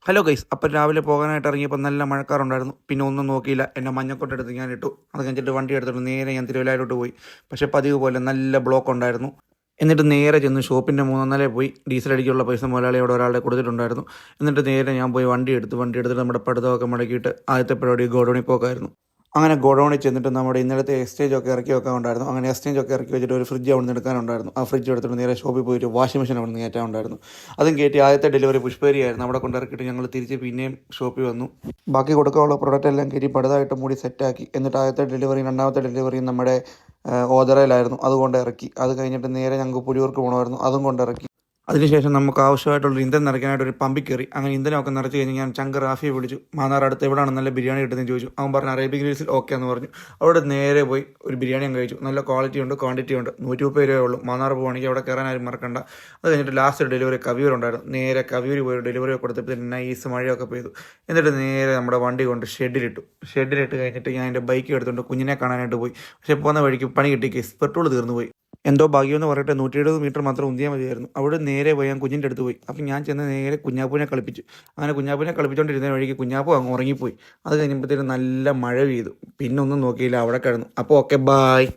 Hello guys, അപ്പം രാവിലെ പോകാനായിട്ട് ഇറങ്ങിയപ്പോൾ നല്ല മഴക്കാറുണ്ടായിരുന്നു. പിന്നെ ഒന്നും നോക്കിയില്ല, എൻ്റെ മഞ്ഞക്കൊട്ടെടുത്ത് ഞാൻ ഇട്ടു. അത് കഴിഞ്ഞിട്ട് വണ്ടി എടുത്തിട്ട് നേരെ ഞാൻ തിരുവല്ലായിലോട്ട് പോയി. പക്ഷേ പതിവ് പോലെ നല്ല ബ്ലോക്ക് ഉണ്ടായിരുന്നു. എന്നിട്ട് നേരെ ചെന്ന് ഷോപ്പിൻ്റെ മൂന്നാം നിലയിൽ പോയി ഡീസൽ അടിക്കാനുള്ള പൈസ മുതലാളിയോട് ഒരാളുടെ കൊടുത്തിട്ടുണ്ടായിരുന്നു. എന്നിട്ട് നേരെ ഞാൻ പോയി വണ്ടി എടുത്തിട്ട് നമ്മുടെ പടുതമൊക്കെ മടക്കിയിട്ട് ആദ്യത്തെ പരിപാടി ഗോഡൗണിൽ പോക്കായിരുന്നു. അങ്ങനെ ഗോഡൗണിൽ ചെന്നിട്ട് നമ്മുടെ ഇന്നലത്തെ എക്സ്ചേഞ്ച് ഒക്കെ ഇറക്കി വെക്കാനുണ്ടായിരുന്നു. അങ്ങനെ എക്സ്ചേഞ്ച് ഒക്കെ ഇറക്കി വെച്ചിട്ട് ഒരു ഫ്രിഡ്ജ് അവിടെ നിന്ന് എടുക്കാനുണ്ടായിരുന്നു. ആ ഫ്രിഡ്ജ് എടുത്തിട്ട് നേരെ ഷോപ്പിൽ പോയിട്ട് വാഷിംഗ് മെഷീൻ അവിടെ നിന്ന് കയറ്റാനുണ്ടായിരുന്നു. അതും കയറ്റി ആദ്യത്തെ ഡെലിവറി പുഷ്പേരിയായിരുന്നു. അവിടെ കൊണ്ട് ഇറക്കിയിട്ട് ഞങ്ങൾ തിരിച്ച് പിന്നെയും ഷോപ്പിൽ വന്നു. ബാക്കി കൊടുക്കാനുള്ള പ്രൊഡക്റ്റ് എല്ലാം കയറ്റി പടുതായിട്ട് മൂടി സെറ്റാക്കി. എന്നിട്ട് ആദ്യത്തെ ഡെലിവറിയും രണ്ടാമത്തെ ഡെലിവറിയും നമ്മുടെ ഓതറയിലായിരുന്നു. അതുകൊണ്ട് ഇറക്കി. അത് കഴിഞ്ഞിട്ട് നേരെ ഞങ്ങൾക്ക് പുലിയൂർക്ക് പോകണമായിരുന്നു. അതും കൊണ്ട് ഇറക്കി. അതിനുശേഷം നമുക്ക് ആവശ്യമായിട്ടുള്ള ഇന്ധനം നിറയ്ക്കാനായിട്ട് ഒരു പമ്പിൽ കയറി. അങ്ങനെ ഇന്ധനമൊക്കെ നിറച്ച് കഴിഞ്ഞ് ഞാൻ ചങ്ക് റാഫിയെ വിളിച്ചു. മാന്നാർ അടുത്ത് എവിടെയാണ് നല്ല ബിരിയാണി കിട്ടുന്നതെന്ന് ചോദിച്ചു. അവൻ പറഞ്ഞു അറേബ്യൻ ഗ്രിൽസിൽ ഓക്കെ എന്ന് പറഞ്ഞു. അവിടെ നേരെ പോയി ഒരു ബിരിയാണി ഞാൻ കഴിച്ചു. നല്ല ക്വാളിറ്റി ഉണ്ട്, ക്വാണ്ടിറ്റി ഉണ്ട്. 130 രൂപയേ ഉള്ളൂ. മാന്നാർ പോകുകയാണെങ്കിൽ അവിടെ കയറാൻ ആരും മറക്കണ്ട. അത് കഴിഞ്ഞിട്ട് ലാസ്റ്റ് ഡെലിവറി കവിയൂരുണ്ടായിരുന്നു. നേരെ കവിയൂർ പോയി ഡെലിവറി കൊടുത്തപ്പോൾ നൈസ് മഴയൊക്കെ പെയ്തു. എന്നിട്ട് നേരെ നമ്മുടെ വണ്ടി കൊണ്ട് ഷെഡിലിട്ട് കഴിഞ്ഞിട്ട് ഞാൻ എൻ്റെ ബൈക്ക് എടുത്തുകൊണ്ട് കുഞ്ഞിനെ കാണാനായിട്ട് പോയി. പക്ഷേ പോകുന്ന വഴിക്ക് പണി കിട്ടി, കേസ് പെട്രോൾ തീർന്നു പോയി. എന്തോ ഭാഗ്യമെന്ന് പറയട്ടെ, 170 മീറ്റർ മാത്രം ഉന്തിയാൽ മതിയായിരുന്നു. അവിടെ നേരെ പോയി ഞാൻ കുഞ്ഞിൻ്റെ അടുത്ത് പോയി. അപ്പം ഞാൻ ചെന്ന് നേരെ കുഞ്ഞാപ്പൂനെ കളിപ്പിച്ചു. അങ്ങനെ കുഞ്ഞാപ്പൂനെ കളിപ്പിച്ചുകൊണ്ടിരുന്ന വഴിക്ക് കുഞ്ഞാപ്പൂ അങ്ങ് ഉറങ്ങിപ്പോയി. അത് കഴിഞ്ഞപ്പോഴത്തേനും നല്ല മഴ പെയ്തു. പിന്നെ ഒന്നും നോക്കിയില്ല, അവിടെ കിടന്നു. അപ്പോൾ ഓക്കെ, ബായ്.